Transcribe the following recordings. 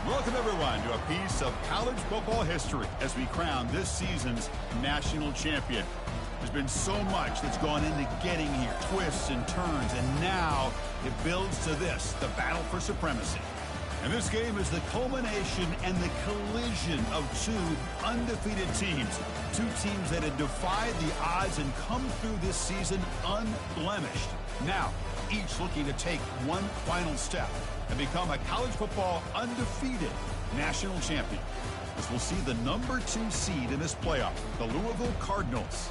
Welcome, everyone, to a piece of college football history as we crown this season's national champion. There's been so much that's gone into getting here, twists and turns, and now it builds to this, the battle for supremacy. And this game is the culmination and the collision of two undefeated teams. Two teams that had defied the odds and come through this season unblemished. Now, each looking to take one final step and become a college football undefeated national champion. As we'll see the number 2 seed in this playoff, the Louisville Cardinals,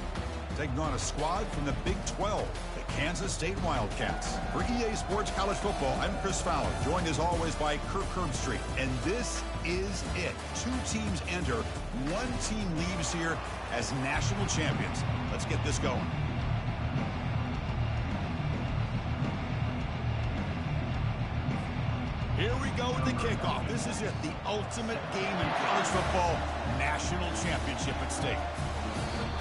taking on a squad from the Big 12, the Kansas State Wildcats. For EA Sports College Football, I'm Chris Fowler, joined as always by Kirk Herbstreit. And this is it. 2 teams enter, 1 team leaves here as national champions. Let's get this going. Here we go with the kickoff. This is it, the ultimate game in college football, national championship at stake.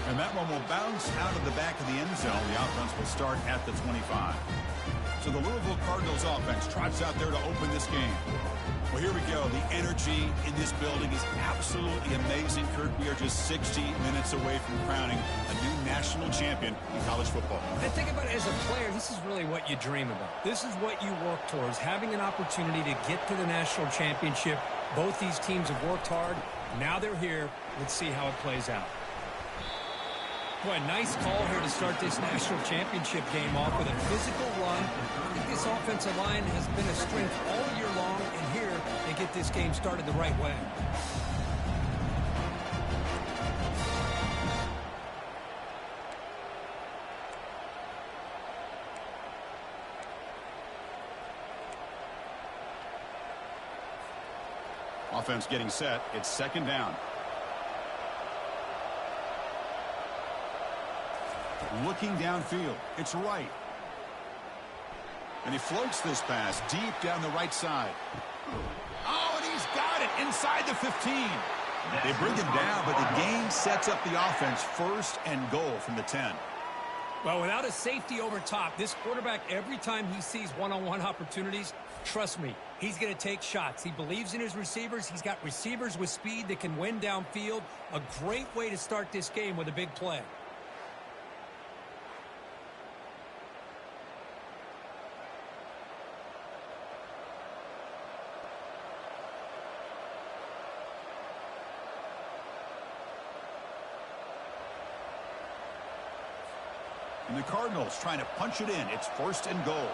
And that one will bounce out of the back of the end zone. The offense will start at the 25. So the Louisville Cardinals offense trots out there to open this game. Well, here we go. The energy in this building is absolutely amazing, Kirk. We are just 60 minutes away from crowning a new national champion in college football. And think about it as a player, this is really what you dream about. This is what you work towards, having an opportunity to get to the national championship. Both these teams have worked hard. Now they're here. Let's see how it plays out. Boy, nice call here to start this national championship game off with a physical run. I think this offensive line has been a strength all year long, and here they get this game started the right way. Offense getting set. It's second down. Looking downfield. It's right. And he floats this pass deep down the right side. Oh, and he's got it inside the 15. They bring him down, but the game sets up the offense first and goal from the 10. Well, without a safety over top, this quarterback, every time he sees one-on-one opportunities, trust me, he's going to take shots. He believes in his receivers. He's got receivers with speed that can win downfield. A great way to start this game with a big play. And the Cardinals trying to punch it in. It's first and goal.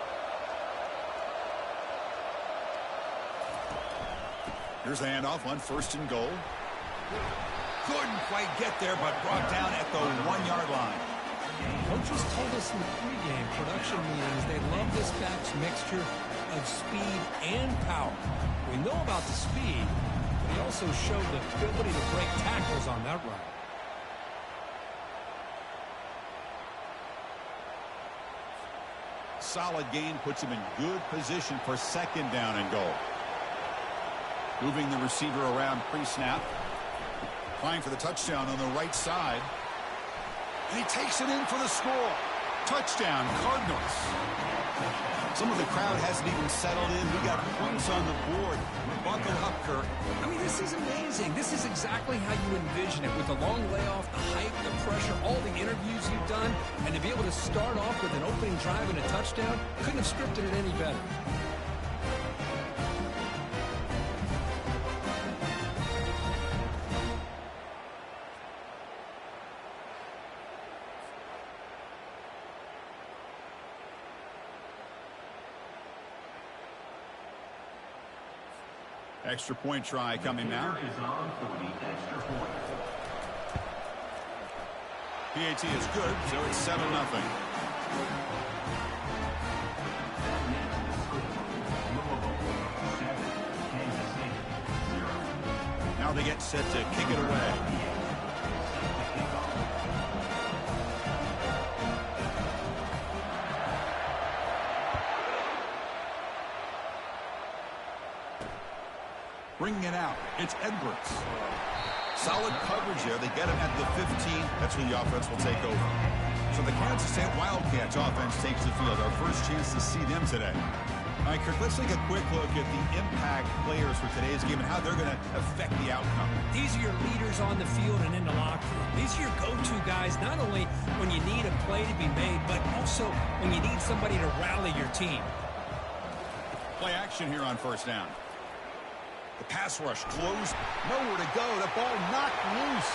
Here's the handoff on first and goal. Couldn't quite get there, but brought down at the 1-yard line. Coaches told us in the pregame production meetings they love this back's mixture of speed and power. We know about the speed, but he also showed the ability to break tackles on that run. Solid gain puts him in good position for second down and goal. Moving the receiver around pre-snap. Trying for the touchdown on the right side. And he takes it in for the score. Touchdown, Cardinals. Some of the crowd hasn't even settled in. We got points on the board. Buckle up, Kirk. I mean, this is amazing. This is exactly how you envision it, with the long layoff, the hype, the pressure, all the interviews you've done, and to be able to start off with an opening drive and a touchdown, couldn't have scripted it any better. Extra point try coming now. PAT is good, so it's 7-0. Now they get set to kick it away. Bringing it out, it's Edwards. Solid coverage there. They get him at the 15. That's where the offense will take over. So the Kansas State Wildcats offense takes the field. Our first chance to see them today. All right, Kirk, let's take a quick look at the impact players for today's game and how they're going to affect the outcome. These are your leaders on the field and in the locker room. These are your go-to guys, not only when you need a play to be made, but also when you need somebody to rally your team. Play action here on first down. The pass rush close. Nowhere to go. The ball knocked loose.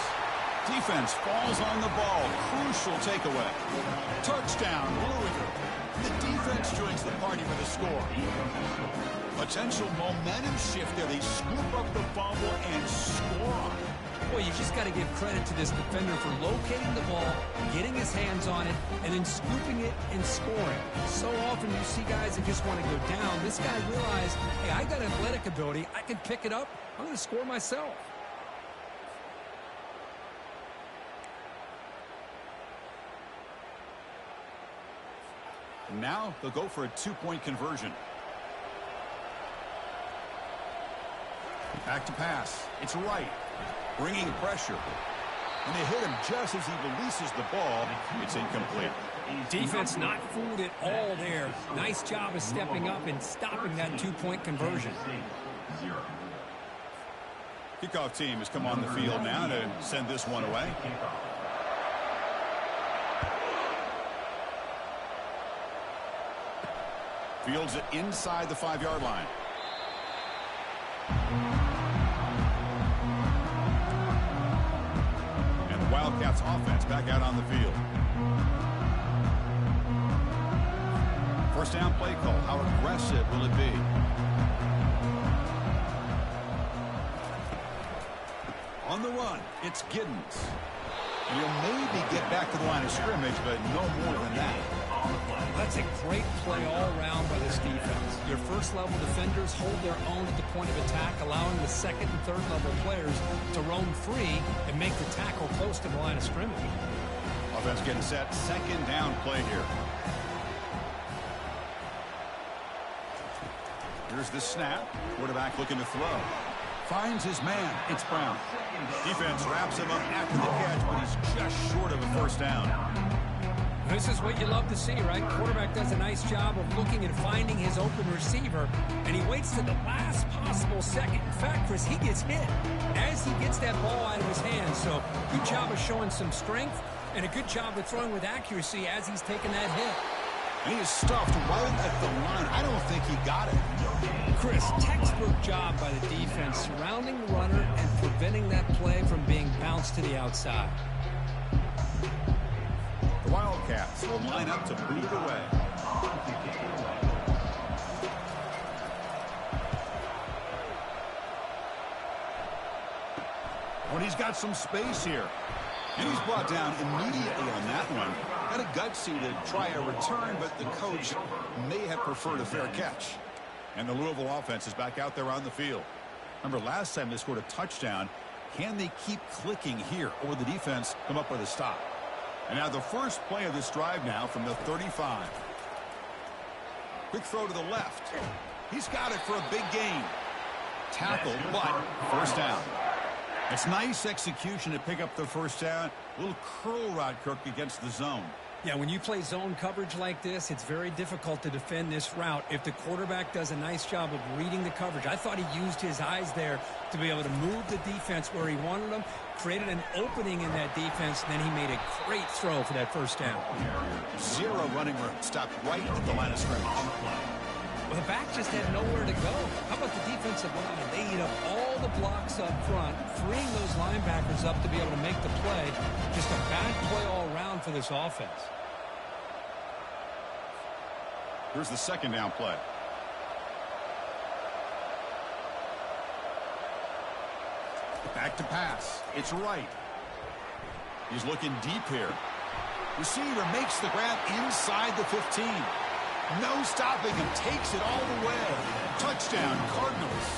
Defense falls on the ball. Crucial takeaway. Touchdown, Louiville. The defense joins the party for the score. Potential momentum shift there. They scoop up the fumble and score. Well, you just got to give credit to this defender for locating the ball, getting his hands on it, and then scooping it and scoring. So often you see guys that just want to go down. This guy realized, hey, I got athletic ability. I can pick it up. I'm going to score myself. Now they'll go for a two-point conversion. Back to pass. It's right. Bringing pressure. And they hit him just as he releases the ball. It's incomplete. Defense not fooled at all there. Nice job of stepping up and stopping that two-point conversion. Kickoff team has come on the field now to send this one away. Fields it inside the 5-yard line. And the Wildcats offense back out on the field. First down play call. How aggressive will it be? On the run, it's Giddens. And he'll maybe get back to the line of scrimmage, but no more than that. That's a great play all around by this defense. Your first-level defenders hold their own at the point of attack, allowing the second and third-level players to roam free and make the tackle close to the line of scrimmage. Offense getting set. Second down play here. Here's the snap. Quarterback looking to throw. Finds his man. It's Brown. Defense wraps him up after the catch, but he's just short of a first down. This is what you love to see, right? Quarterback does a nice job of looking and finding his open receiver, and he waits to the last possible second. In fact, Chris, he gets hit as he gets that ball out of his hands. So good job of showing some strength and a good job of throwing with accuracy as he's taking that hit. And he is stuffed right at the line. I don't think he got it. Chris, textbook job by the defense surrounding the runner and preventing that play from being bounced to the outside. The Wildcats will line up to boot it away. When he's got some space here. And he's brought down immediately on that one. Had a gutsy to try a return, but the coach may have preferred a fair catch. And the Louisville offense is back out there on the field. Remember, last time they scored a touchdown. Can they keep clicking here, or will the defense come up with a stop? And now the first play of this drive now from the 35. Quick throw to the left. He's got it for a big gain. Tackle, but first down. It's nice execution to pick up the first down. A little curl rod, Kirk, against the zone. Yeah, when you play zone coverage like this, it's very difficult to defend this route if the quarterback does a nice job of reading the coverage. I thought he used his eyes there to be able to move the defense where he wanted them, created an opening in that defense, and then he made a great throw for that first down. Zero running room. Stopped right at the line of scrimmage. Well, the back just had nowhere to go. How about the defensive line? They eat up all the blocks up front, freeing those linebackers up to be able to make the play. Just a bad play all around for this offense. Here's the second down play. Back to pass. It's right. He's looking deep here. Receiver makes the grab inside the 15. No stopping him. Takes it all the way. Touchdown, Cardinals.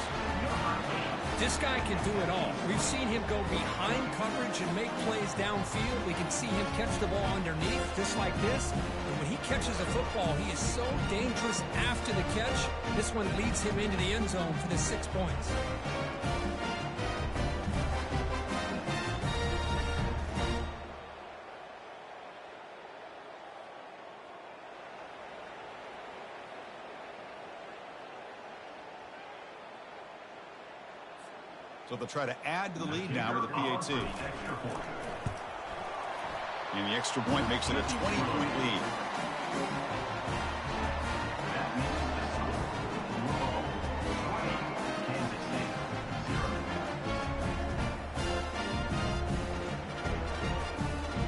This guy can do it all. We've seen him go behind coverage and make plays downfield. We can see him catch the ball underneath, just like this. And when he catches a football, he is so dangerous after the catch. This one leads him into the end zone for the 6 points. So they'll try to add to the lead now with a PAT. And the extra point makes it a 20-point lead.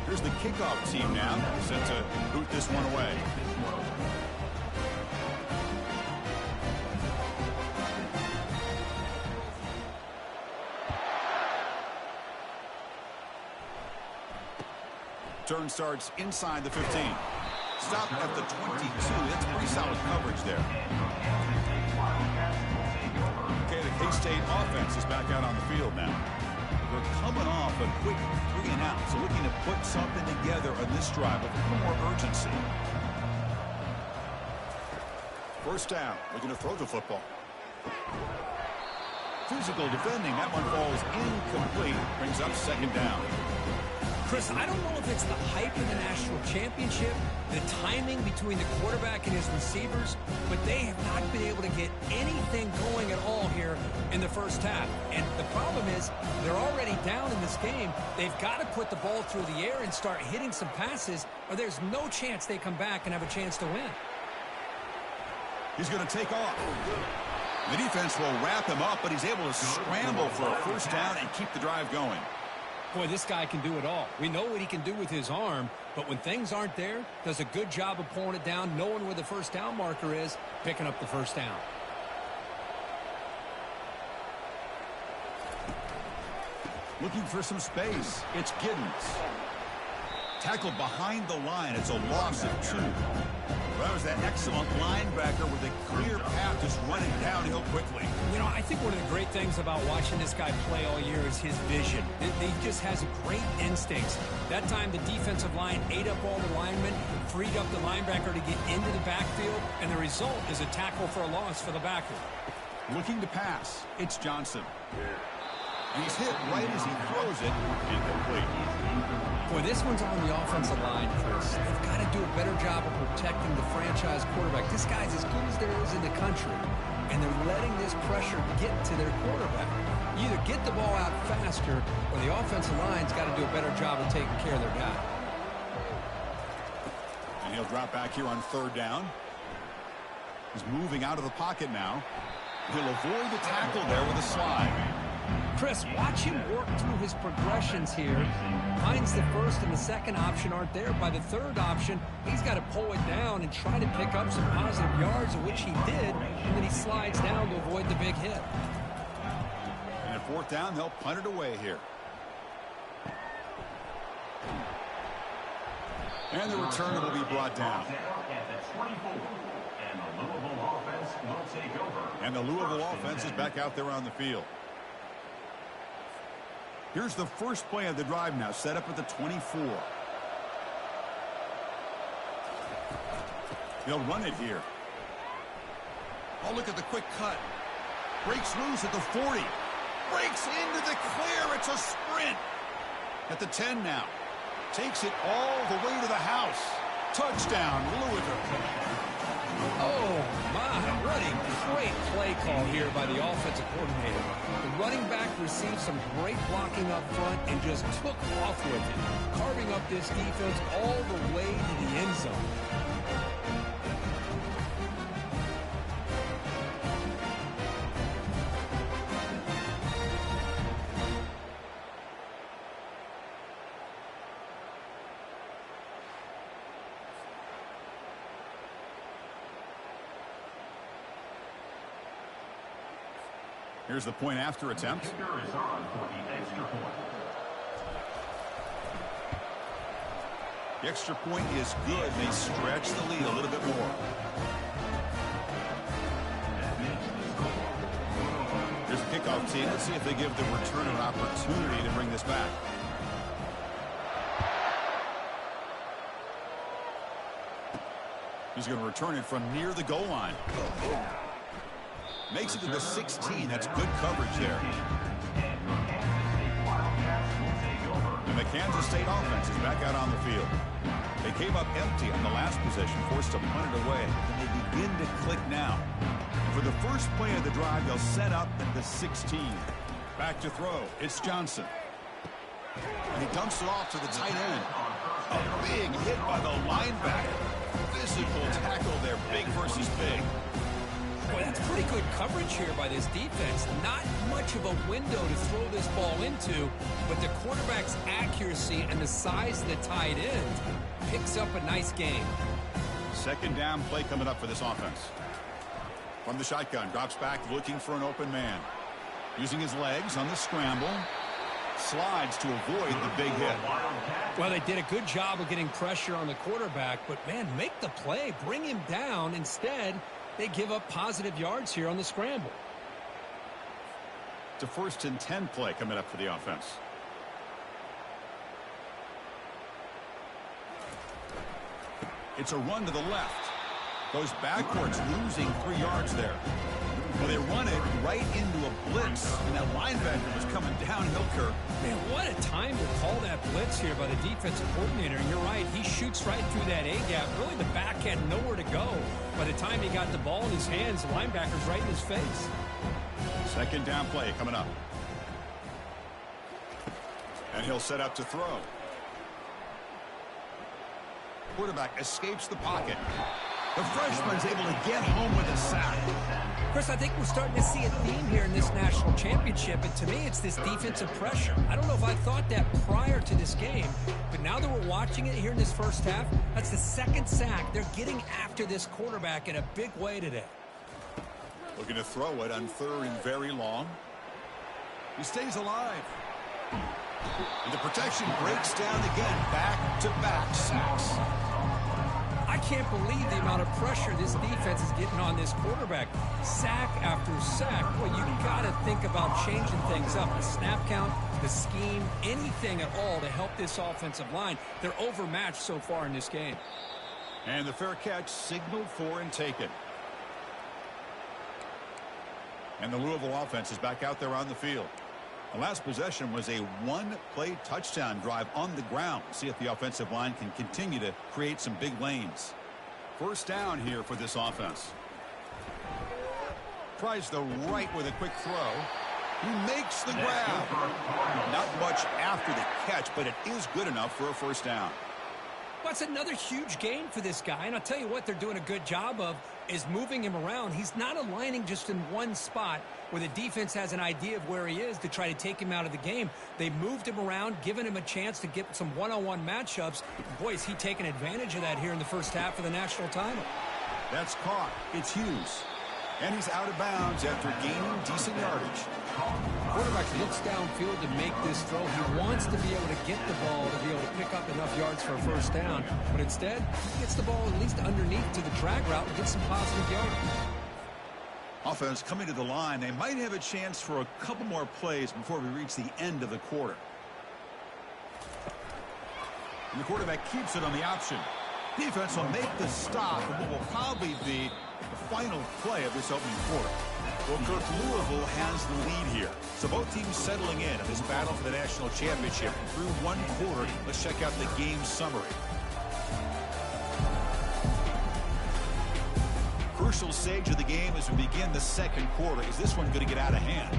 Here's the kickoff team now, set to boot this one away. Turn starts inside the 15. Stop at the 22. That's pretty solid coverage there. Okay, the K-State offense is back out on the field now. We're coming off a quick 3-and-out, so looking to put something together on this drive with a little more urgency. First down, looking to throw the football. Physical defending, that one falls incomplete, brings up second down. Chris, I don't know if it's the hype of the national championship, the timing between the quarterback and his receivers, but they have not been able to get anything going at all here in the first half. And the problem is they're already down in this game. They've got to put the ball through the air and start hitting some passes, or there's no chance they come back and have a chance to win. He's going to take off. The defense will wrap him up, but he's able to scramble for a first down and keep the drive going. Boy, this guy can do it all. We know what he can do with his arm, but when things aren't there, does a good job of pulling it down, knowing where the first down marker is, picking up the first down. Looking for some space. It's Giddens. Tackled behind the line. It's a loss of 2. That was that excellent linebacker with a clear path just running downhill quickly. You know, I think one of the great things about watching this guy play all year is his vision. He just has great instincts. That time the defensive line ate up all the linemen, freed up the linebacker to get into the backfield, and the result is a tackle for a loss for the backer. Looking to pass. It's Johnson. He's hit right as he throws it. Incomplete. Boy, this one's on the offensive line, Chris. They've got to do a better job of protecting the franchise quarterback. This guy's as good as there is in the country, and they're letting this pressure get to their quarterback. You either get the ball out faster, or the offensive line's got to do a better job of taking care of their guy. And he'll drop back here on third down. He's moving out of the pocket now. He'll avoid the tackle there with a slide. Chris, watch him work through his progressions here. Finds the first and the second option aren't there. By the third option, he's got to pull it down and try to pick up some positive yards, which he did, and then he slides down to avoid the big hit. And at fourth down, they'll punt it away here. And the return will be brought down. And the Louisville offense is back out there on the field. Here's the first play of the drive now, set up at the 24. They'll run it here. Oh, look at the quick cut. Breaks loose at the 40. Breaks into the clear. It's a sprint. At the 10 now. Takes it all the way to the house. Touchdown, Louisville. Oh, my, what a great play call here by the offensive coordinator. The running back received some great blocking up front and just took off with it, carving up this defense all the way to the end zone. Here's the point after attempt. The extra point is good. They stretch the lead a little bit more. Here's the kickoff team. Let's see if they give the returner an opportunity to bring this back. He's going to return it from near the goal line. Makes it to the 16. That's good coverage there. And the Kansas State offense is back out on the field. They came up empty on the last possession, forced to punt it away. And they begin to click now. For the first play of the drive, they'll set up at the 16. Back to throw. It's Johnson. And he dumps it off to the tight end. A big hit by the linebacker. Physical tackle there, big versus big. Boy, that's pretty good coverage here by this defense. Not much of a window to throw this ball into, but the quarterback's accuracy and the size of the tight end picks up a nice game. Second down play coming up for this offense. From the shotgun, drops back looking for an open man. Using his legs on the scramble. Slides to avoid the big hit. Well, they did a good job of getting pressure on the quarterback, but, man, make the play. Bring him down. Instead, they give up positive yards here on the scramble. It's a 1st and 10 play coming up for the offense. It's a run to the left. Goes backwards, losing 3 yards there. Well, they run it right into a blitz, and that linebacker was coming downhill, Kirk. Man, what a time to call that blitz here by the defensive coordinator. And you're right, he shoots right through that A-gap. Really, the back had nowhere to go. By the time he got the ball in his hands, the linebacker's right in his face. Second down play coming up. And he'll set up to throw. Quarterback escapes the pocket. The freshman's able to get home with a sack. Chris, I think we're starting to see a theme here in this national championship, and to me, it's this defensive pressure. I don't know if I thought that prior to this game, but now that we're watching it here in this first half, that's the 2nd sack. They're getting after this quarterback in a big way today. Looking to throw it on 3rd and very long. He stays alive. And the protection breaks down again. Back-to-back sacks. I can't believe the amount of pressure this defense is getting on this quarterback. Sack after sack. Well, you got to think about changing things up. The snap count, the scheme, anything at all to help this offensive line. They're overmatched so far in this game. And the fair catch signaled for and taken. And the Louisville offense is back out there on the field. The last possession was a 1-play touchdown drive on the ground. See if the offensive line can continue to create some big lanes. First down here for this offense. Tries the right with a quick throw. He makes the grab. Not much after the catch, but it is good enough for a first down. Well, it's another huge gain for this guy, and I'll tell you what they're doing a good job of is moving him around. He's not aligning just in one spot where the defense has an idea of where he is to try to take him out of the game. They moved him around, giving him a chance to get some one-on-one matchups. Boy, is he taking advantage of that here in the first half of the national title. That's caught. It's Hughes. And he's out of bounds after gaining decent yardage. Quarterback looks downfield to make this throw. He wants to be able to get the ball to be able to pick up enough yards for a first down. But instead, he gets the ball at least underneath to the drag route and gets some positive yardage. Offense coming to the line. They might have a chance for a couple more plays before we reach the end of the quarter. And the quarterback keeps it on the option. Defense will make the stop for what will probably be the final play of this opening quarter. Well, Kirk, Louisville has the lead here. So both teams settling in this battle for the national championship through one quarter. Let's check out the game summary. Crucial stage of the game as we begin the second quarter. Is this one going to get out of hand?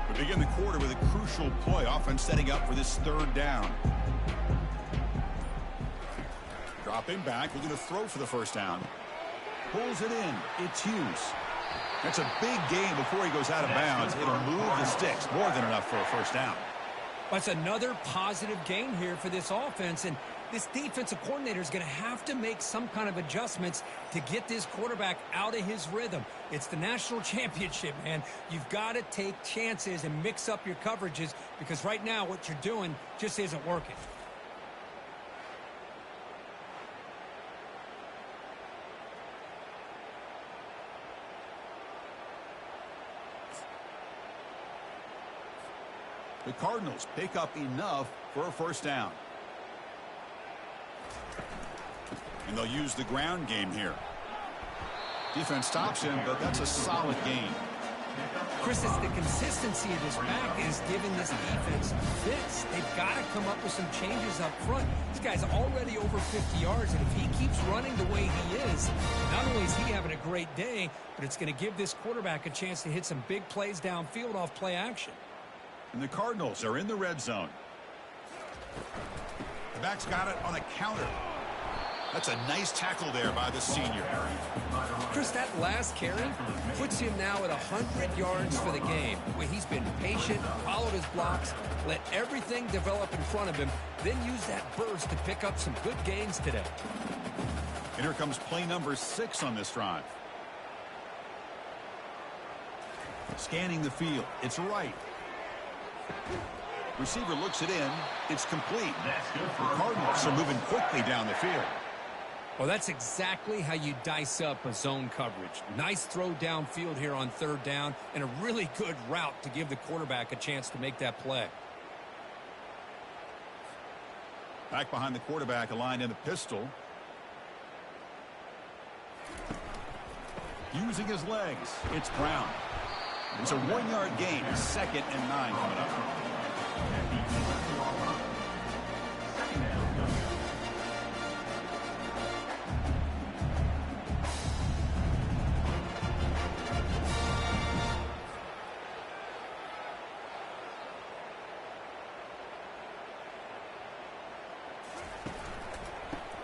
We begin the quarter with a crucial play. Offense setting up for this third down. Dropping back, looking to throw for the first down. Pulls it in. It's Hughes. That's a big gain before he goes out of bounds. It'll move the sticks. More than enough for a first down. That's another positive gain here for this offense, and this defensive coordinator is going to have to make some kind of adjustments to get this quarterback out of his rhythm. It's the national championship, man. You've got to take chances and mix up your coverages because right now what you're doing just isn't working. The Cardinals pick up enough for a first down. And they'll use the ground game here. Defense stops him, but that's a solid gain. Chris, it's the consistency of this back is giving this defense fits. They've got to come up with some changes up front. This guy's already over 50 yards, and if he keeps running the way he is, not only is he having a great day, but it's going to give this quarterback a chance to hit some big plays downfield off play action. And the Cardinals are in the red zone. The back's got it on a counter. That's a nice tackle there by the senior. Chris, that last carry puts him now at 100 yards for the game, where he's been patient, followed his blocks, let everything develop in front of him, then use that burst to pick up some good gains today. And here comes play number 6 on this drive. Scanning the field. It's right. Receiver looks it in. It's complete. The Cardinals are moving quickly down the field. Well, that's exactly how you dice up a zone coverage. Nice throw downfield here on 3rd down, and a really good route to give the quarterback a chance to make that play. Back behind the quarterback, aligned in the pistol. Using his legs, it's Brown. It's a 1-yard gain, 2nd and 9 coming up.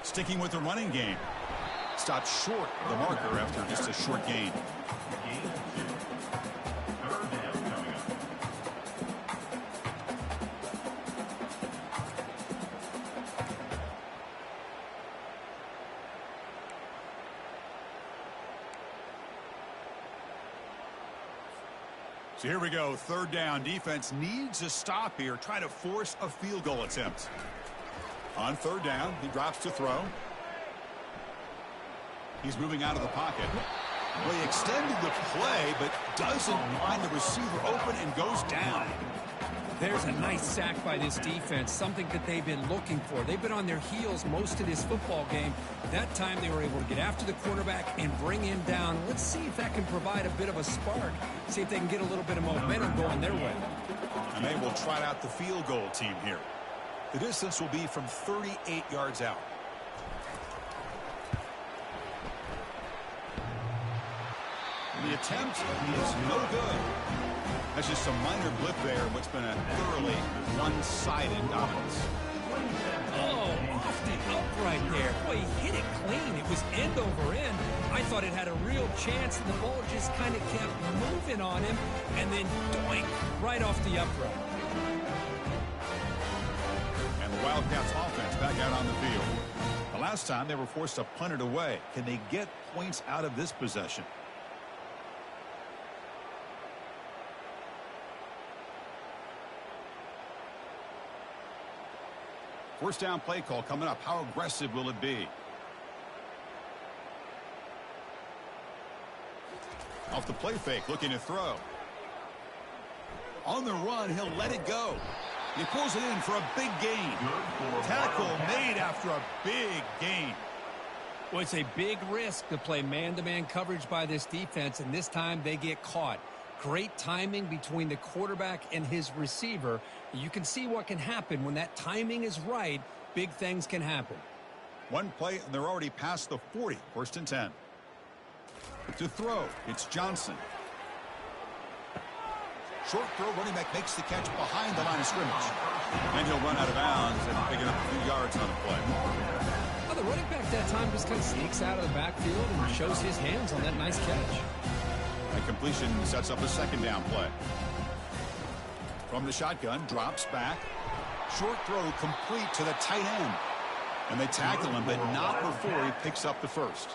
Sticking with the running game. Stopped short of the marker after just a short gain. So here we go, 3rd down. Defense needs a stop here, trying to force a field goal attempt. On 3rd down, he drops to throw. He's moving out of the pocket. Well, he extended the play, but doesn't find the receiver open and goes down. There's a nice sack by this defense, something that they've been looking for. They've been on their heels most of this football game. That time they were able to get after the quarterback and bring him down. Let's see if that can provide a bit of a spark. See if they can get a little bit of momentum going their way. And they will trot out the field goal team here. The distance will be from 38 yards out. The attempt is no good. That's just a minor blip there, what's been a thoroughly one-sided dominance. Oh, off the upright there. Boy, he hit it clean. It was end over end. I thought it had a real chance, and the ball just kind of kept moving on him, and then doink, right off the upright. And the Wildcats offense back out on the field. The last time they were forced to punt it away. Can they get points out of this possession? First down play call coming up. How aggressive will it be? Off the play fake, looking to throw. On the run, he'll let it go. He pulls it in for a big gain. Tackle made after a big gain. Well, it's a big risk to play man-to-man coverage by this defense, and this time they get caught. Great timing between the quarterback and his receiver. You can see what can happen when that timing is right. Big things can happen. One play, and they're already past the 40. 1st and 10. To throw, it's Johnson. Short throw, running back makes the catch behind the line of scrimmage. And he'll run out of bounds and picking up a few yards on the play. Well, the running back that time just kind of sneaks out of the backfield and shows his hands on that nice catch. That completion sets up a 2nd down play. From the shotgun, drops back. Short throw complete to the tight end. And they tackle him, but not before he picks up the first.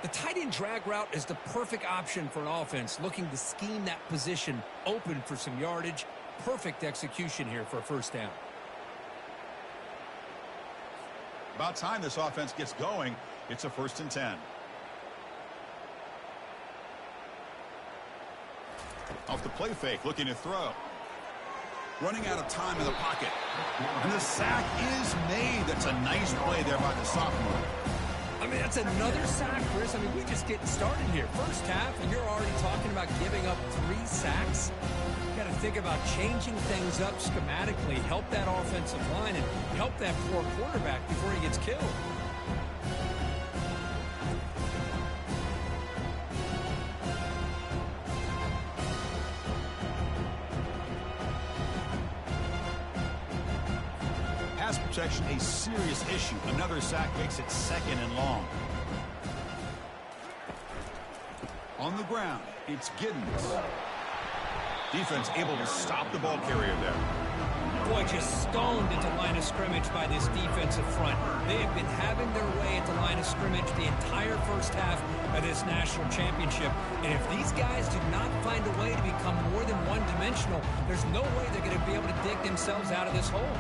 The tight end drag route is the perfect option for an offense looking to scheme that position open for some yardage. Perfect execution here for a 1st down. About time this offense gets going. It's a 1st and 10. Off the play fake, looking to throw. Running out of time in the pocket. And the sack is made. That's a nice play there by the sophomore. I mean, that's another sack, Chris. I mean, we're just getting started here. First half, and you're already talking about giving up 3 sacks. You got to think about changing things up schematically, help that offensive line, and help that poor quarterback before he gets killed. Pass protection, a serious issue. Another sack makes it 2nd and long. On the ground, it's Giddens. Defense able to stop the ball carrier there. Boy, just stoned at the line of scrimmage by this defensive front. They have been having their way at the line of scrimmage the entire first half of this national championship. And if these guys do not find a way to become more than one-dimensional, there's no way they're going to be able to dig themselves out of this hole.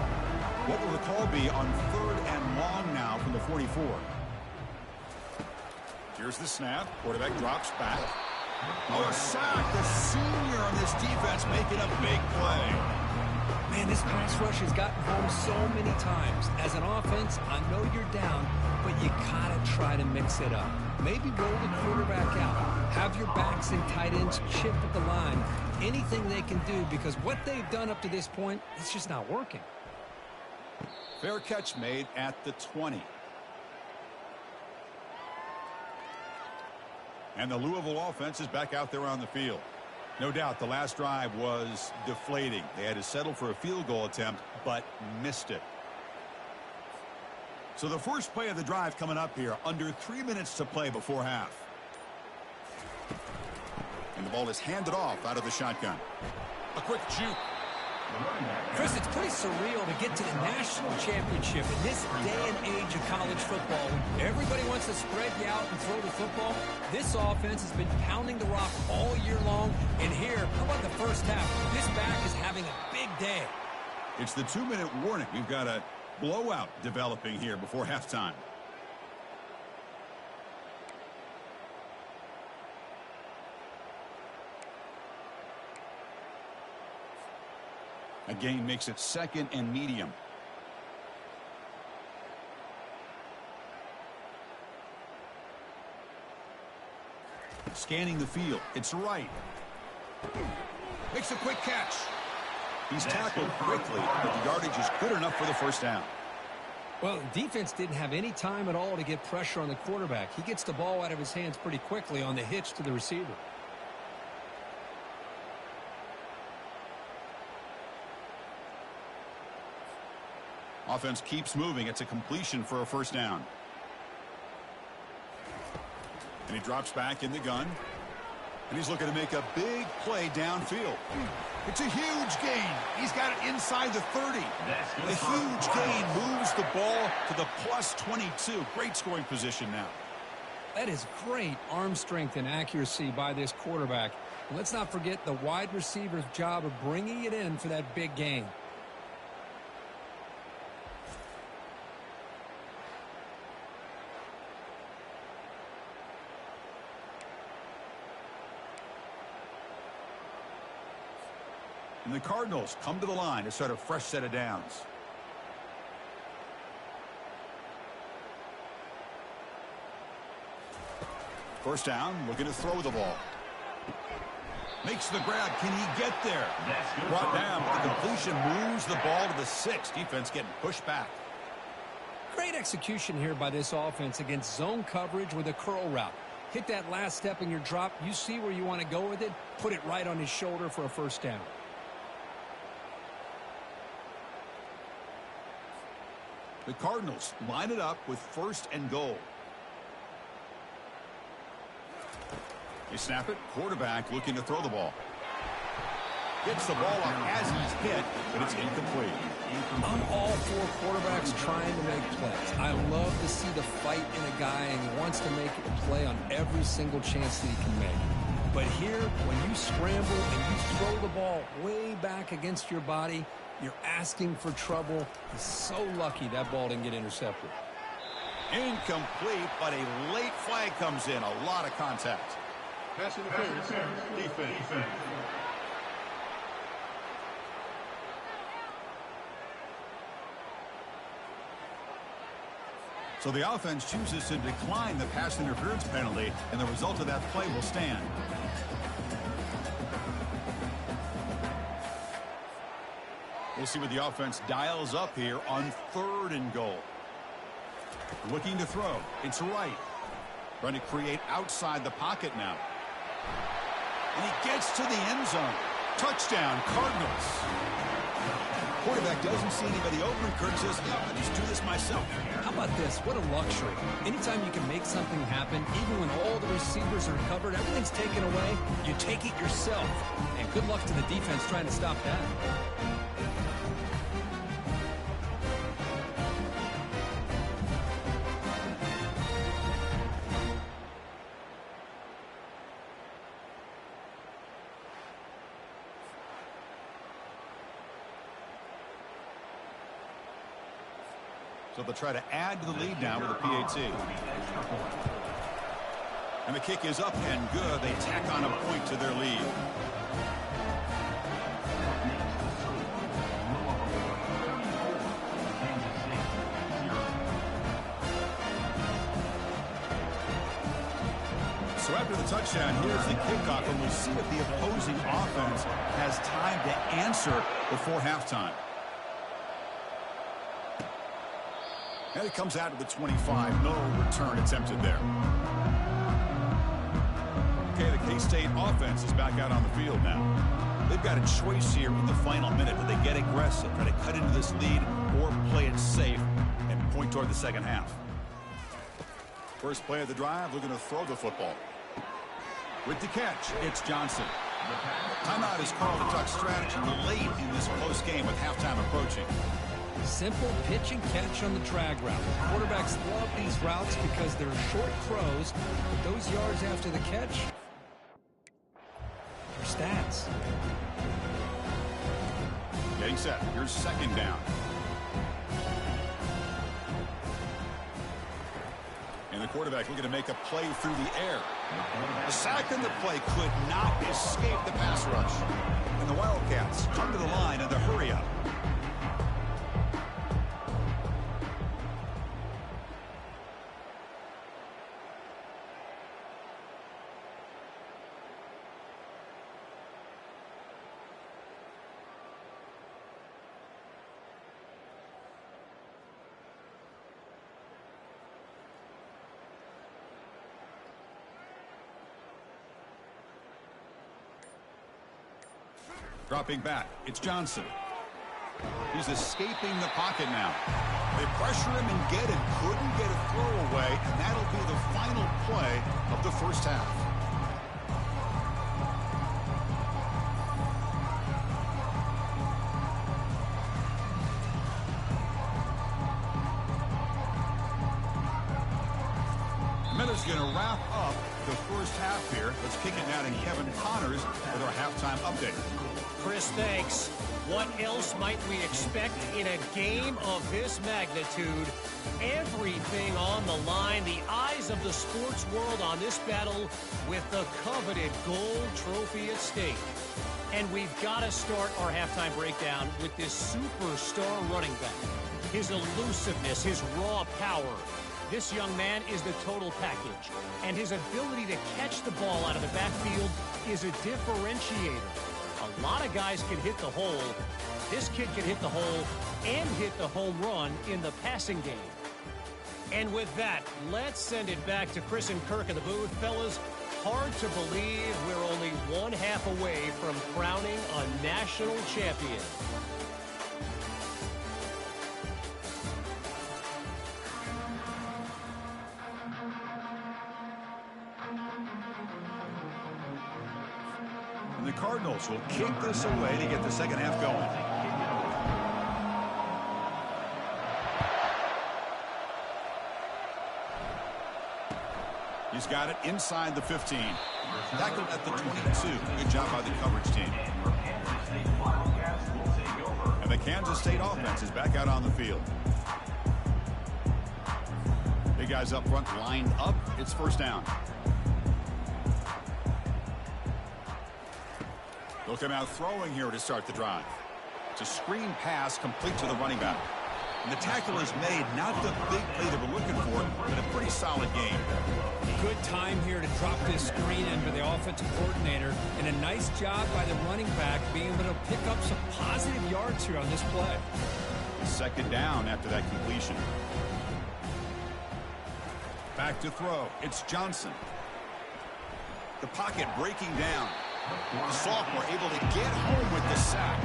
What will the call be on 3rd and long now from the 44? Here's the snap. Quarterback drops back. Oh, a sack. The senior on this defense making a big play. Man, this pass rush has gotten home so many times. As an offense, I know you're down, but you gotta try to mix it up. Maybe roll the quarterback out. Have your backs and tight ends chip at the line. Anything they can do, because what they've done up to this point, it's just not working. Fair catch made at the 20. And the Louisville offense is back out there on the field. No doubt the last drive was deflating. They had to settle for a field goal attempt, but missed it. So the first play of the drive coming up here, under 3 minutes to play before half. And the ball is handed off out of the shotgun. A quick juke. Chris, it's pretty surreal to get to the national championship in this day and age of college football. Everybody wants to spread you out and throw the football. This offense has been pounding the rock all year long. And here, how about the first half? This back is having a big day. It's the 2-minute warning. We've got a blowout developing here before halftime. A gain makes it 2nd and medium. Scanning the field. It's right. Makes a quick catch. He's tackled quickly, but the yardage is good enough for the first down. Well, defense didn't have any time at all to get pressure on the quarterback. He gets the ball out of his hands pretty quickly on the hitch to the receiver. Offense keeps moving. It's a completion for a first down. And he drops back in the gun. And he's looking to make a big play downfield. It's a huge gain. He's got it inside the 30. The huge gain moves the ball to the plus 22. Great scoring position now. That is great arm strength and accuracy by this quarterback. And let's not forget the wide receiver's job of bringing it in for that big gain. And the Cardinals come to the line to start a fresh set of downs. First down, looking to throw the ball. Makes the grab. Can he get there? Brought down, but the completion moves the ball to the 6. Defense getting pushed back. Great execution here by this offense against zone coverage with a curl route. Hit that last step in your drop. You see where you want to go with it. Put it right on his shoulder for a first down. The Cardinals line it up with 1st and goal. They snap it. Quarterback looking to throw the ball. Gets the ball up as he's hit, but it's incomplete. I'm all for quarterbacks trying to make plays. I love to see the fight in a guy, and he wants to make a play on every single chance that he can make. But here, when you scramble and you throw the ball way back against your body, you're asking for trouble. He's so lucky that ball didn't get intercepted. Incomplete, but a late flag comes in. A lot of contact. Pass interference. Defense. So the offense chooses to decline the pass interference penalty, and the result of that play will stand. We'll see what the offense dials up here on 3rd and goal. Looking to throw. It's right. Trying to create outside the pocket now. And he gets to the end zone. Touchdown, Cardinals. Quarterback doesn't see anybody open. Kirk says, yeah, I'll just do this myself. How about this? What a luxury. Anytime you can make something happen, even when all the receivers are covered, everything's taken away, you take it yourself. And good luck to the defense trying to stop that. So they'll try to add to the lead now with a PAT. And the kick is up and good. They tack on a point to their lead. So after the touchdown, here's the kickoff, and we'll see if the opposing offense has time to answer before halftime. And it comes out to the 25. No return attempted there. Okay, the K-State offense is back out on the field now. They've got a choice here in the final minute. Do they get aggressive, try to cut into this lead, or play it safe and point toward the second half? First play of the drive, looking to throw the football. With the catch, it's Johnson. Timeout is called to talk strategy late in this close game with halftime approaching. Simple pitch and catch on the drag route. Quarterbacks love these routes because they're short throws, but those yards after the catch are stats. Getting set. Here's second down. And the quarterback looking to make a play through the air. The sack in the play could not escape the pass rush. And the Wildcats come to the line in the hurry up. Dropping back, it's Johnson. He's escaping the pocket now. They pressure him and get him. Couldn't get a throw away, and that'll be the final play of the first half. Miller's going to wrap up the first half here. Let's kick it down to Kevin Connors with our halftime update. Chris, thanks. What else might we expect in a game of this magnitude? Everything on the line, the eyes of the sports world on this battle with the coveted gold trophy at stake. And we've got to start our halftime breakdown with this superstar running back. His elusiveness, his raw power. This young man is the total package. And his ability to catch the ball out of the backfield is a differentiator. A lot of guys can hit the hole. This kid can hit the hole and hit the home run in the passing game. And with that, let's send it back to Chris and Kirk in the booth. Fellas, hard to believe we're only one half away from crowning a national champion. And the Cardinals will kick this away to get the second half going. He's got it inside the 15. Tackled at the 22. Good job by the coverage team. And the Kansas State offense is back out on the field. Big guys up front lined up. It's first down. They'll come out throwing here to start the drive. It's a screen pass complete to the running back. And the tackle is made, not the big play they were looking for, but a pretty solid game. Good time here to drop this screen in for the offensive coordinator, and a nice job by the running back being able to pick up some positive yards here on this play. Second down after that completion. Back to throw. It's Johnson. The pocket breaking down. The sophomore able to get home with the sack.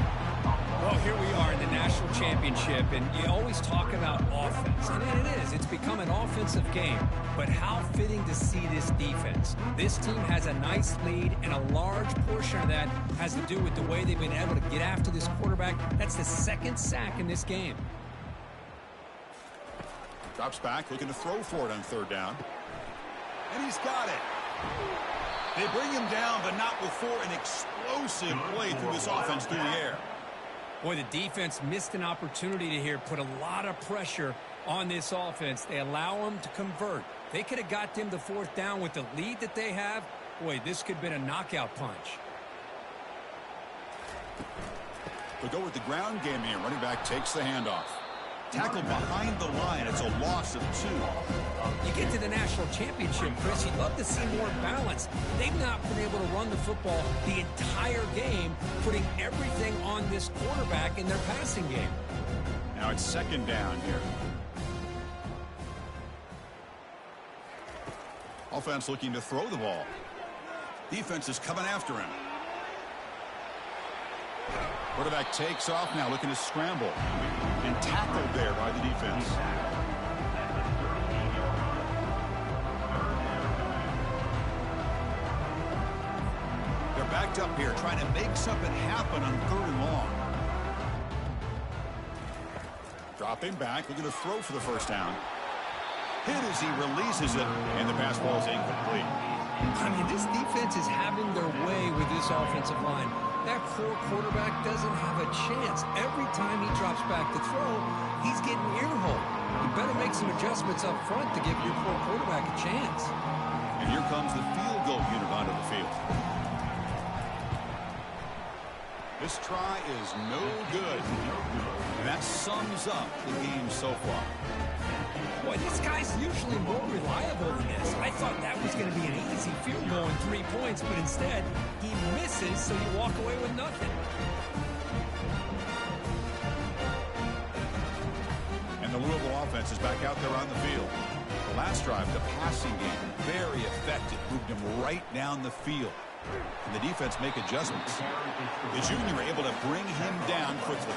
Well, here we are in the national championship, and you always talk about offense. And it is. It's become an offensive game. But how fitting to see this defense. This team has a nice lead, and a large portion of that has to do with the way they've been able to get after this quarterback. That's the second sack in this game. Drops back, looking to throw for it on third down. And he's got it. They bring him down, but not before an explosive play through this offense through the air. Boy, the defense missed an opportunity to here put a lot of pressure on this offense. They allow them to convert. They could have got them to fourth down with the lead that they have. Boy, this could have been a knockout punch. They'll go with the ground game here. Running back takes the handoff. Tackled behind the line. It's a loss of 2. You get to the national championship, Chris, you'd love to see more balance. They've not been able to run the football the entire game, putting everything on this quarterback in their passing game. Now it's second down here. Offense looking to throw the ball. Defense is coming after him. Quarterback takes off now, looking to scramble. And tackled there by the defense. They're backed up here, trying to make something happen on third and long. Dropping back, looking to throw for the first down. Hit as he releases it, and the pass ball is incomplete. I mean, this defense is having their way with this offensive line. That poor quarterback doesn't have a chance. Every time he drops back to throw, he's getting ear-hole. You better make some adjustments up front to give your poor quarterback a chance. And here comes the field goal unit onto the field. This try is no good. And that sums up the game so far. Boy, this guy's usually more reliable than this. I thought that was going to be an easy field goal and 3 points, but instead, he misses, so you walk away with nothing. And the Louisville offense is back out there on the field. The last drive, the passing game, very effective. Moved him right down the field. And the defense make adjustments. The junior able to bring him down quickly.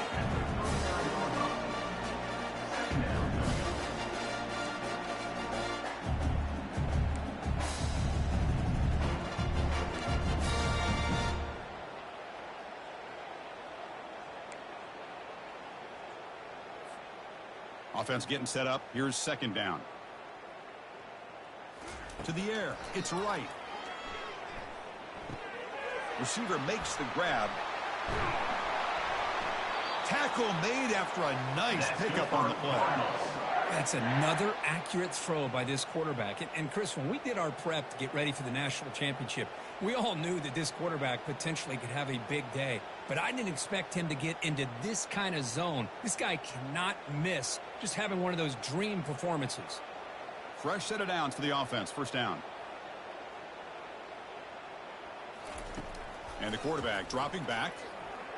Offense getting set up. Here's second down. To the air. It's right. Receiver makes the grab. Tackle made after a nice pickup on the play. That's another accurate throw by this quarterback. And Chris, when we did our prep to get ready for the national championship, we all knew that this quarterback potentially could have a big day. But I didn't expect him to get into this kind of zone. This guy cannot miss just having one of those dream performances. Fresh set of downs for the offense. First down. And the quarterback dropping back,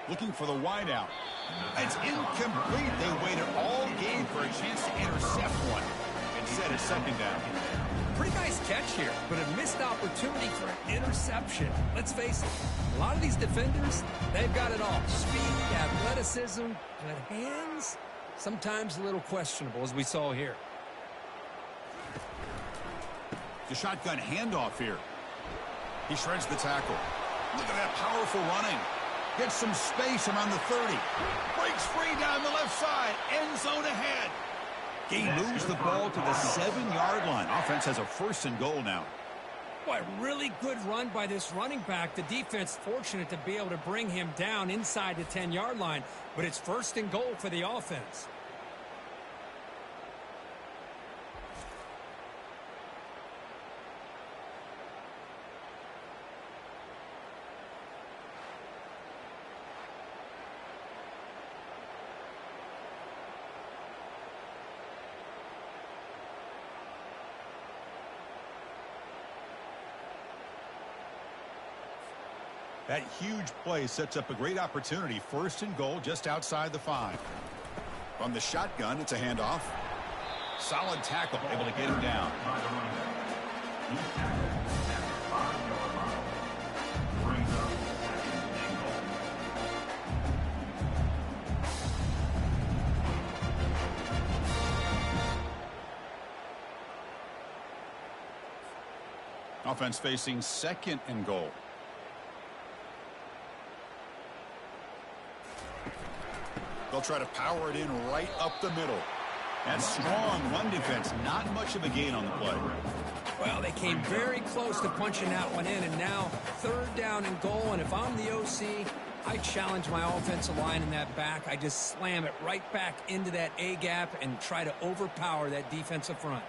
looking for the wideout. It's incomplete. They waited all game for a chance to intercept one. Instead, it's second down. Pretty nice catch here, but a missed opportunity for an interception. Let's face it, a lot of these defenders, they've got it all. Speed, athleticism, but hands, sometimes a little questionable, as we saw here. The shotgun handoff here. He shreds the tackle. Look at that powerful running. Gets some space around the 30. Breaks free down the left side. End zone ahead. He moves the ball to the 7-yard line. Offense has a first and goal now. Boy, really good run by this running back. The defense fortunate to be able to bring him down inside the 10-yard line. But it's first and goal for the offense. That huge play sets up a great opportunity. 1st and goal just outside the 5. From the shotgun, it's a handoff. Solid tackle, able to get him down. Offense facing 2nd and goal. They'll try to power it in right up the middle. That strong run defense, not much of a gain on the play. Well, they came very close to punching that one in, and now 3rd down and goal. And if I'm the OC, I challenge my offensive line in that back. I just slam it right back into that A gap and try to overpower that defensive front.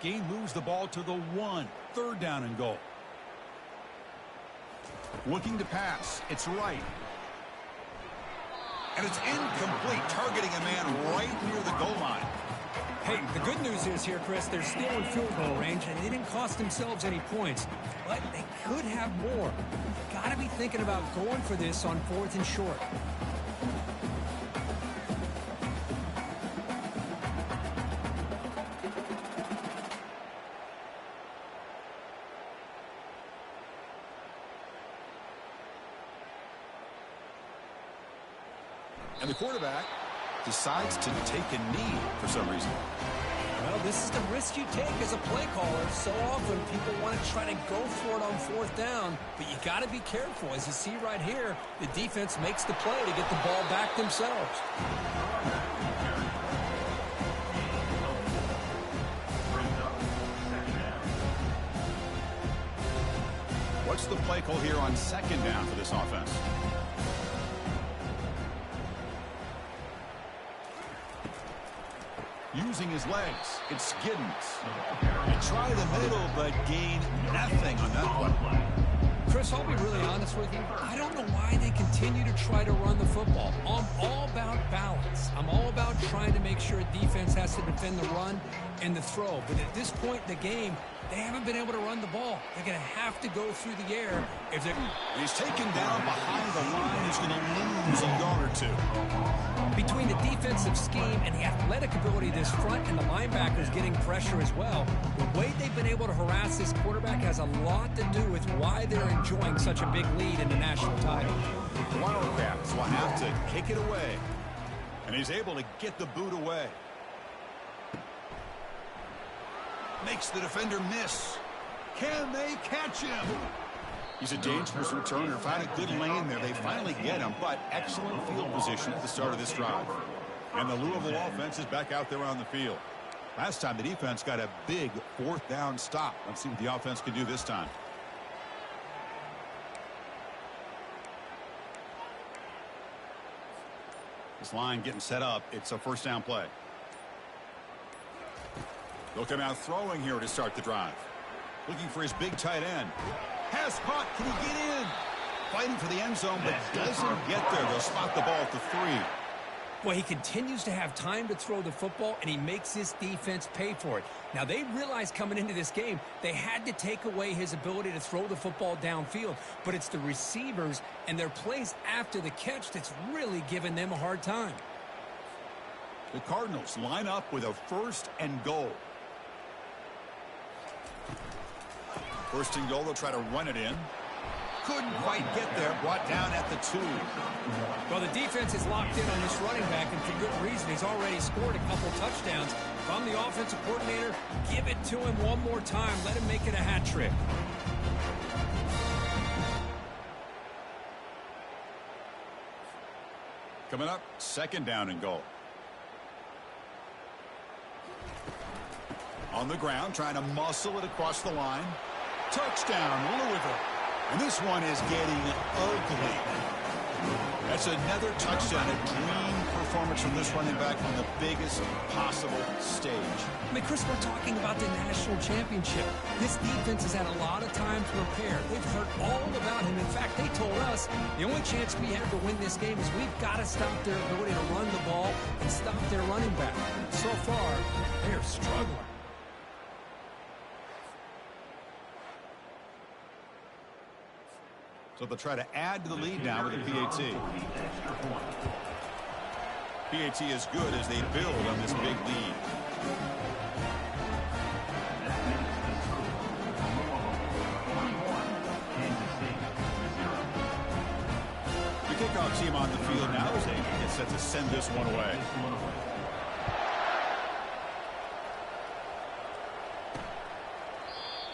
Gain moves the ball to the 1. 3rd down and goal. Looking to pass. It's right. And it's incomplete, targeting a man right near the goal line. Hey, the good news is here, Chris, they're still in field goal range, and they didn't cost themselves any points. But they could have more. Got to be thinking about going for this on 4th and short. And the quarterback decides to take a knee for some reason. Well, this is the risk you take as a play caller. So often people want to try to go for it on 4th down, but you got to be careful. As you see right here, the defense makes the play to get the ball back themselves. What's the play call here on 2nd down for this offense? Using his legs, it's Giddens. They try the middle, but gain nothing on that play. Chris, I'll be really honest with you. I don't know why they continue to try to run the football. I'm all about balance. I'm all about trying to make sure defense has to defend the run and the throw. But at this point in the game, they haven't been able to run the ball. They're going to have to go through the air. If they're... He's taken down behind the line. He's going to lose a yard or 2. Between the defensive scheme and the athletic ability of this front and the linebackers getting pressure as well, the way they've been able to harass this quarterback has a lot to do with why they're enjoying such a big lead in the national title. The Wildcats will have to kick it away. And he's able to get the boot away. Makes the defender miss. Can they catch him? He's a dangerous returner. Found a good lane there. They finally get him, but excellent field position at the start of this drive. And the Louisville offense is back out there on the field. Last time the defense got a big 4th down stop. Let's see what the offense can do this time. This line getting set up. It's a 1st down play. They'll come out throwing here to start the drive. Looking for his big tight end. Pass caught. Can he get in? Fighting for the end zone, but doesn't get there. They'll spot the ball at the 3. Well, he continues to have time to throw the football, and he makes his defense pay for it. Now, they realized coming into this game they had to take away his ability to throw the football downfield, but it's the receivers and their plays after the catch that's really giving them a hard time. The Cardinals line up with a 1st and goal. 1st and goal, they'll try to run it in. Couldn't quite get there, brought down at the 2. Well, the defense is locked in on this running back, and for good reason. He's already scored a couple touchdowns. If I'm the offensive coordinator, give it to him one more time. Let him make it a hat trick. Coming up, 2nd down and goal. On the ground, trying to muscle it across the line. Touchdown, Louisville. And this one is getting ugly. That's another touchdown, a dream performance from this running back on the biggest possible stage. I mean, Chris, we're talking about the national championship. This defense has had a lot of time to prepare. They've heard all about him. In fact, they told us the only chance we have to win this game is we've got to stop their ability to run the ball and stop their running back. So far, they're struggling. So they'll try to add to the lead now with a PAT. PAT is good as they build on this big lead. The kickoff team on the field now as they get set to send this one away.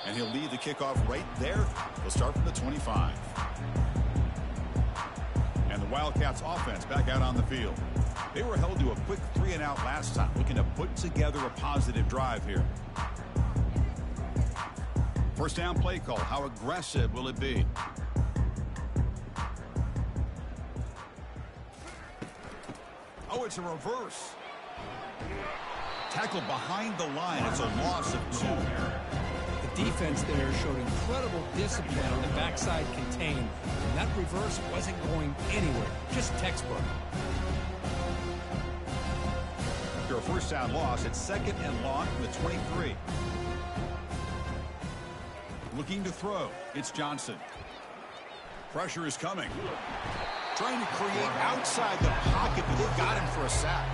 And he'll lead the kickoff right there. He'll start from the 25. And the Wildcats offense back out on the field. They were held to a quick 3-and-out last time, looking to put together a positive drive here. First down play call. How aggressive will it be? Oh, it's a reverse. Tackled behind the line. It's a loss of 2. The defense there showed incredible discipline on the backside contain. And that reverse wasn't going anywhere. Just textbook. After a first down loss, it's 2nd and long from the 23. Looking to throw. It's Johnson. Pressure is coming. Trying to create outside the pocket, but they got him for a sack.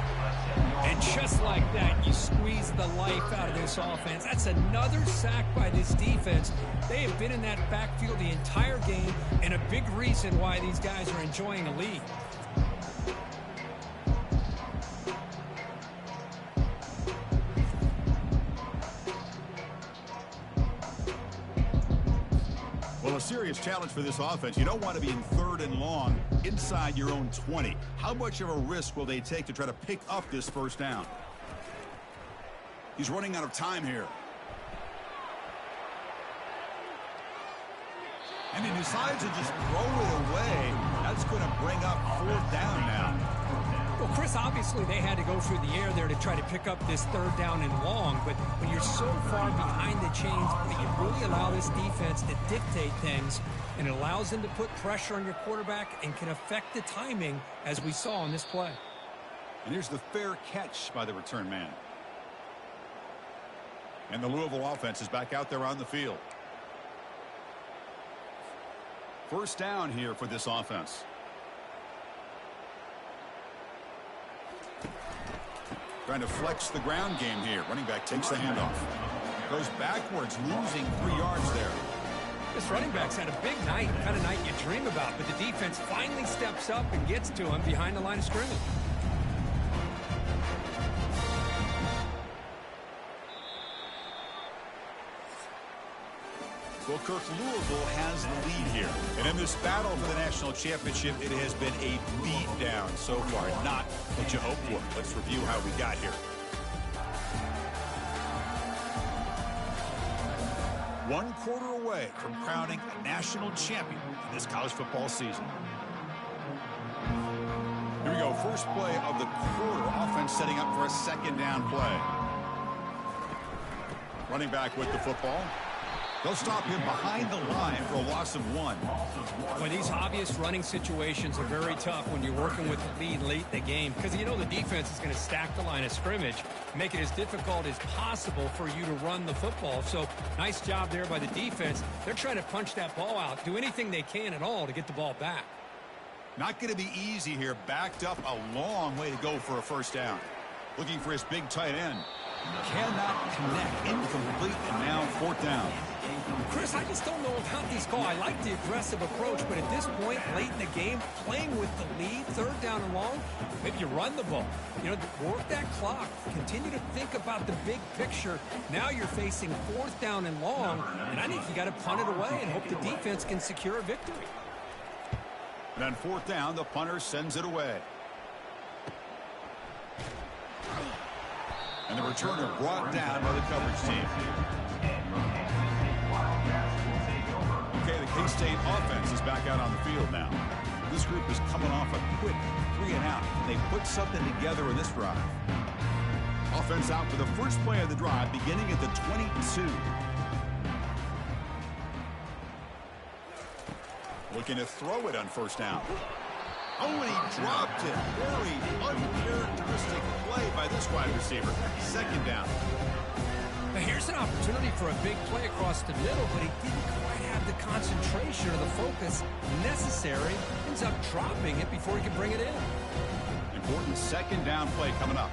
And just like that, you squeeze the life out of this offense. That's another sack by this defense. They have been in that backfield the entire game, and a big reason why these guys are enjoying a lead. Well, a serious challenge for this offense. You don't want to be in 3rd and long inside your own 20. How much of a risk will they take to try to pick up this first down? He's running out of time here. And he decides to just throw it away. That's going to bring up 4th down now. Well, Chris, obviously they had to go through the air there to try to pick up this 3rd down and long, but when you're so far behind the chains, you really allow this defense to dictate things, and it allows them to put pressure on your quarterback and can affect the timing, as we saw on this play. And here's the fair catch by the return man. And the Louisville offense is back out there on the field. First down here for this offense. Trying to flex the ground game here. Running back takes the handoff. Goes backwards, losing 3 yards there. This running back's had a big night, kind of night you dream about, but the defense finally steps up and gets to him behind the line of scrimmage. Well, Kirk, Louisville has the lead here. And in this battle for the national championship, it has been a beatdown so far. Not what you hoped for. Let's review how we got here. 1 quarter away from crowning a national champion in this college football season. Here we go. First play of the quarter. Offense setting up for a 2nd down play. Running back with the football. They'll stop him behind the line for a loss of 1. Well, these obvious running situations are very tough when you're working with the lead late in the game, because you know the defense is going to stack the line of scrimmage, make it as difficult as possible for you to run the football. So nice job there by the defense. They're trying to punch that ball out, do anything they can at all to get the ball back. Not going to be easy here. Backed up a long way to go for a first down. Looking for his big tight end. Cannot connect. Incomplete, and now 4th down. Chris, I just don't know about this call. I like the aggressive approach, but at this point, late in the game, playing with the lead, 3rd down and long, maybe you run the ball. You know, work that clock. Continue to think about the big picture. Now you're facing 4th down and long, and I think you got to punt it away and hope the defense can secure a victory. And on 4th down, the punter sends it away. And the returner brought down by the coverage team. Okay, the K-State offense is back out on the field now. This group is coming off a quick 3-and-out. They put something together in this drive. Offense out for the first play of the drive, beginning at the 22. Looking to throw it on first down. Oh, and he dropped it. Very uncharacteristic play by this wide receiver. 2nd down. Now here's an opportunity for a big play across the middle, but he didn't quite have the concentration or the focus necessary. Ends up dropping it before he could bring it in. Important second down play coming up.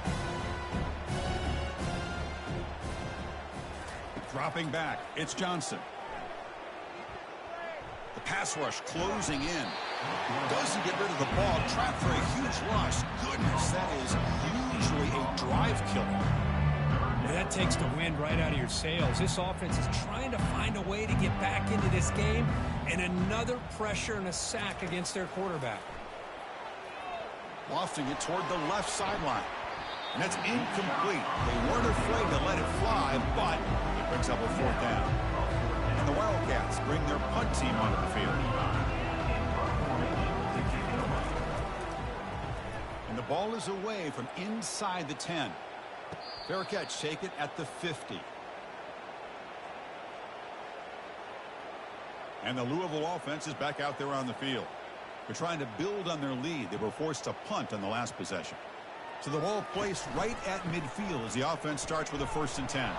Dropping back, it's Johnson. The pass rush closing in. Doesn't get rid of the ball. Trapped for a huge loss. Goodness, that is usually a drive killer. Yeah, that takes the wind right out of your sails. This offense is trying to find a way to get back into this game, and another pressure and a sack against their quarterback. Lofting it toward the left sideline. And that's incomplete. They weren't afraid to let it fly, but it picks up a fourth down. And the Wildcats bring their punt team onto the field. And the ball is away from inside the 10. Fair catch, take it at the 50. And the Louisville offense is back out there on the field. They're trying to build on their lead. They were forced to punt on the last possession. So the ball placed right at midfield as the offense starts with a 1st and 10.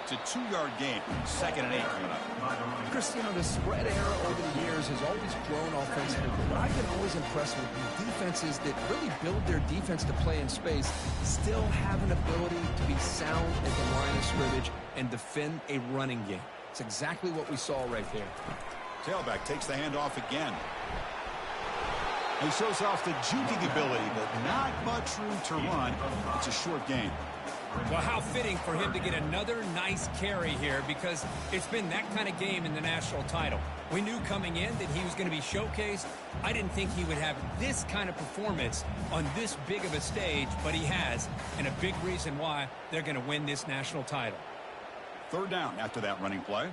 It's a 2-yard gain. 2nd and 8 coming up. Cristiano, the spread era over the years has always grown offensively. But I've been always impressed with defenses that really build their defense to play in space, still have an ability to be sound at the line of scrimmage and defend a running game. It's exactly what we saw right there. Tailback takes the handoff again. He shows off the juking ability, but not much room to run. It's a short gain. Well, how fitting for him to get another nice carry here, because it's been that kind of game in the national title. We knew coming in that he was going to be showcased. I didn't think he would have this kind of performance on this big of a stage, but he has, and a big reason why they're going to win this national title. 3rd down after that running play.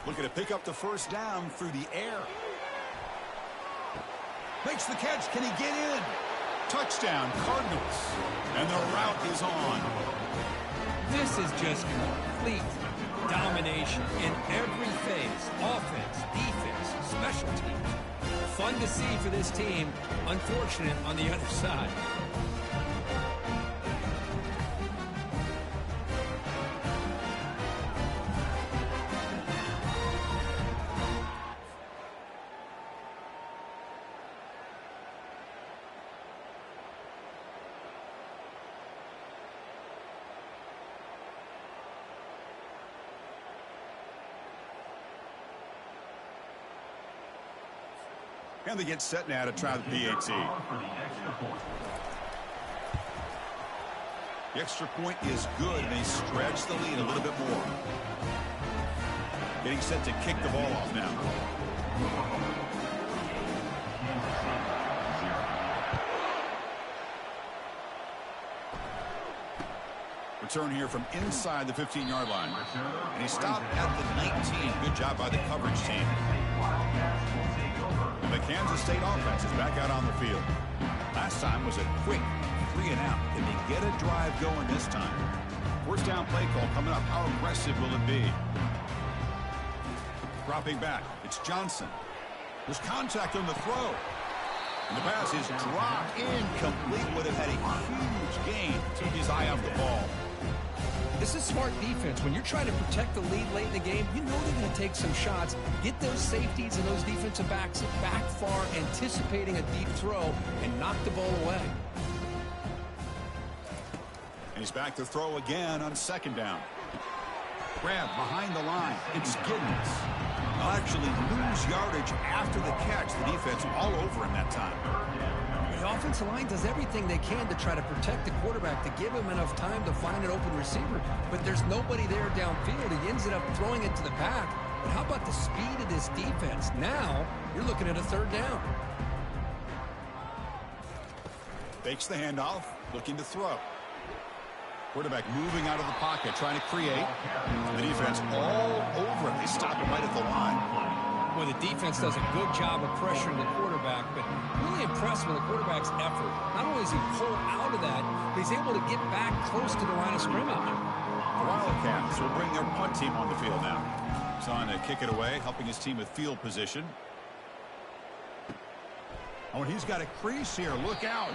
Looking to pick up the 1st down through the air. Makes the catch. Can he get in? Touchdown, Cardinals. And the route is on. This is just complete domination in every phase. Offense, defense, special teams. Fun to see for this team. Unfortunate on the other side. And they get set now to try the PAT. The extra point is good, and they stretch the lead a little bit more. Getting set to kick the ball off now. Return here from inside the 15-yard line. And he stopped at the 19. Good job by the coverage team. And the Kansas State offense is back out on the field. Last time was a quick 3 and out. Can they get a drive going this time? 1st down play call coming up. How aggressive will it be? Dropping back. It's Johnson. There's contact on the throw. And the pass is dropped. Incomplete. Would have had a huge gain. Took his eye off the ball. This is smart defense. When you're trying to protect the lead late in the game, you know they're going to take some shots, get those safeties and those defensive backs back far, anticipating a deep throw, and knock the ball away. And he's back to throw again on 2nd down. Grab behind the line. It's Giddens. They'll actually lose yardage after the catch. The defense all over him that time. The offensive line does everything they can to try to protect the quarterback, to give him enough time to find an open receiver. But there's nobody there downfield. He ends up throwing it to the back. But how about the speed of this defense? Now you're looking at a 3rd down. Fakes the handoff, looking to throw. Quarterback moving out of the pocket, trying to create. The defense all over him. They stop him right at the line. Well, the defense does a good job of pressuring the quarterback, but really impressed with the quarterback's effort. Not only does he pull out of that, but he's able to get back close to the line of scrimmage. The Wildcats will bring their punt team on the field now. He's on to kick it away, helping his team with field position. Oh, and he's got a crease here. Look out.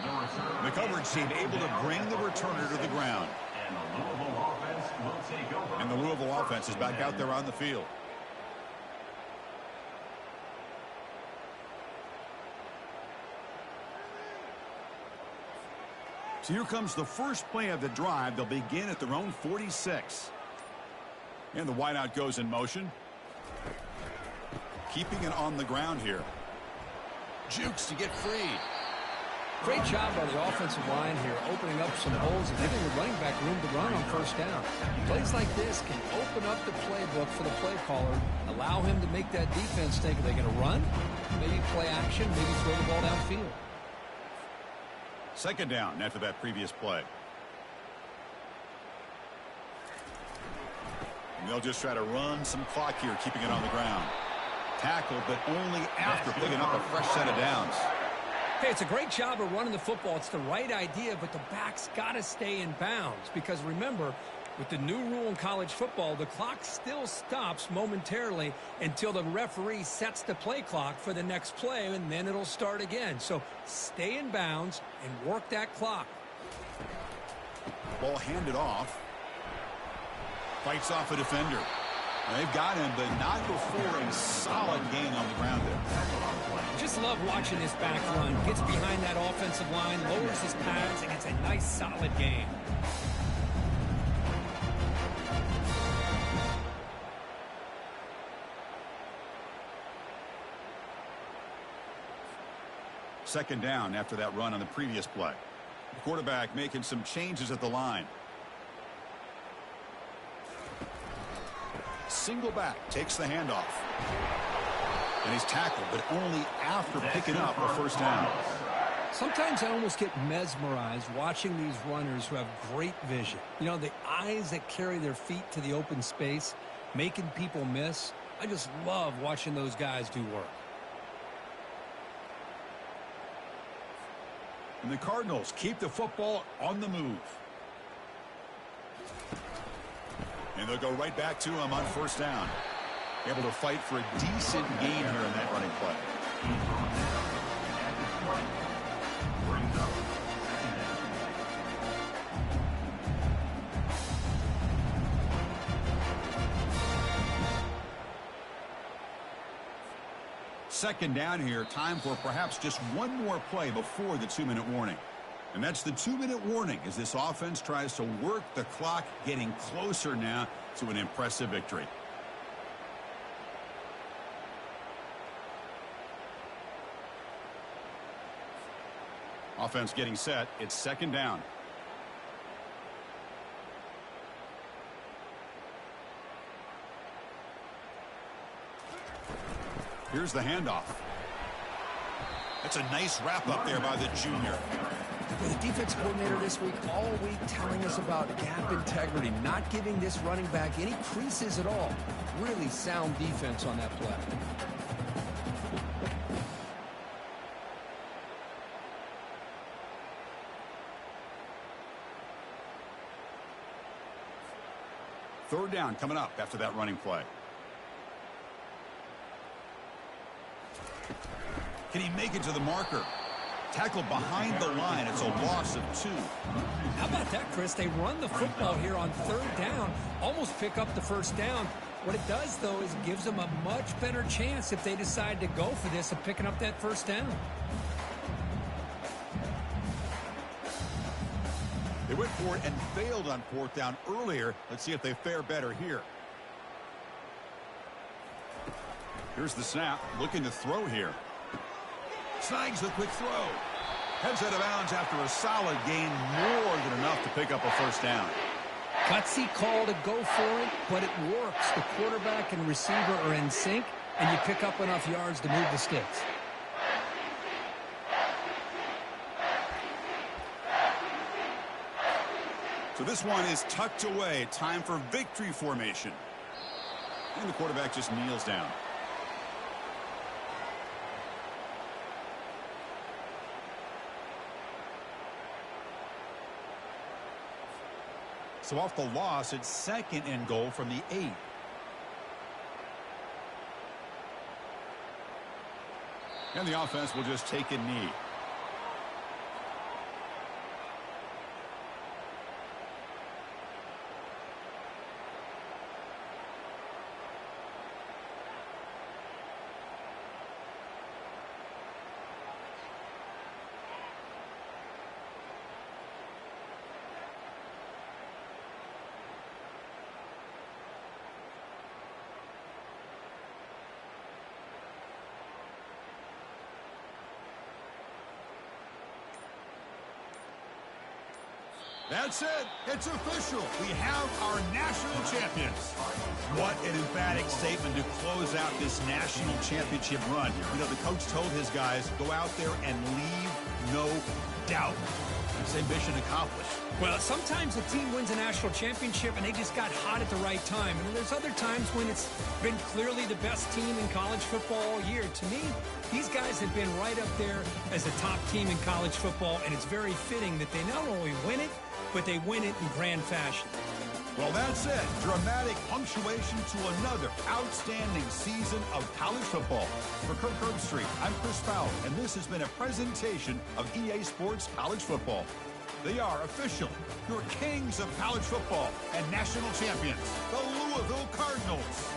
The coverage team able to bring the returner to the ground. And the Louisville offense is back out there on the field. So here comes the first play of the drive. They'll begin at their own 46. And the wideout goes in motion. Keeping it on the ground here. Jukes to get free. Great job by the offensive line here, opening up some holes and giving the running back room to run on first down. Plays like this can open up the playbook for the play caller, allow him to make that defense think, are they going to run? Maybe play action, maybe throw the ball downfield. Second down after that previous play. And they'll just try to run some clock here, keeping it on the ground. Tackled, but only after picking up a fresh set of downs. Hey, it's a great job of running the football. It's the right idea, but the back's got to stay in bounds. Because remember, with the new rule in college football, the clock still stops momentarily until the referee sets the play clock for the next play, and then it'll start again. So stay in bounds and work that clock. Ball handed off. Fights off a defender. They've got him, but not before a solid gain on the ground there. Just love watching this back run. Gets behind that offensive line, lowers his pads, and it's a nice, solid gain. Second down after that run on the previous play. The quarterback making some changes at the line. Single back, takes the handoff. And he's tackled, but only after picking up a first down. Sometimes I almost get mesmerized watching these runners who have great vision. You know, the eyes that carry their feet to the open space, making people miss. I just love watching those guys do work. And the Cardinals keep the football on the move. And they'll go right back to him on first down. Able to fight for a decent gain here in that running play. Second down here. Time for perhaps just one more play before the 2-minute warning. And that's the 2-minute warning as this offense tries to work the clock, getting closer now to an impressive victory. Offense getting set. It's second down. Here's the handoff. That's a nice wrap up there by the junior. The defense coordinator this week, all week, telling us about gap integrity, not giving this running back any creases at all. Really sound defense on that play. Third down coming up after that running play. Can he make it to the marker? Tackled behind the line. It's a loss of 2. How about that, Chris? They run the football here on third down, almost pick up the first down. What it does, though, is it gives them a much better chance if they decide to go for this of picking up that first down. They went for it and failed on fourth down earlier. Let's see if they fare better here. Here's the snap. Looking to throw here. Snags the quick throw. Heads out of bounds after a solid gain, more than enough to pick up a first down. Gutsy call to go for it, but it works. The quarterback and receiver are in sync, and you pick up enough yards to move the sticks. So this one is tucked away. Time for victory formation. And the quarterback just kneels down. So off the loss, it's second and goal from the 8. And the offense will just take a knee. That's it. It's official. We have our national champions. What an emphatic statement to close out this national championship run. You know, the coach told his guys, go out there and leave no doubt. I'd say mission accomplished. Well, sometimes a team wins a national championship and they just got hot at the right time. And there's other times when it's been clearly the best team in college football all year. To me, these guys have been right up there as the top team in college football, and it's very fitting that they not only win it, but they win it in grand fashion. Well, that's it. Dramatic punctuation to another outstanding season of college football. For Kirk Herbstreit, I'm Chris Fowler, and this has been a presentation of EA Sports College Football. They are official, your kings of college football and national champions, the Louisville Cardinals.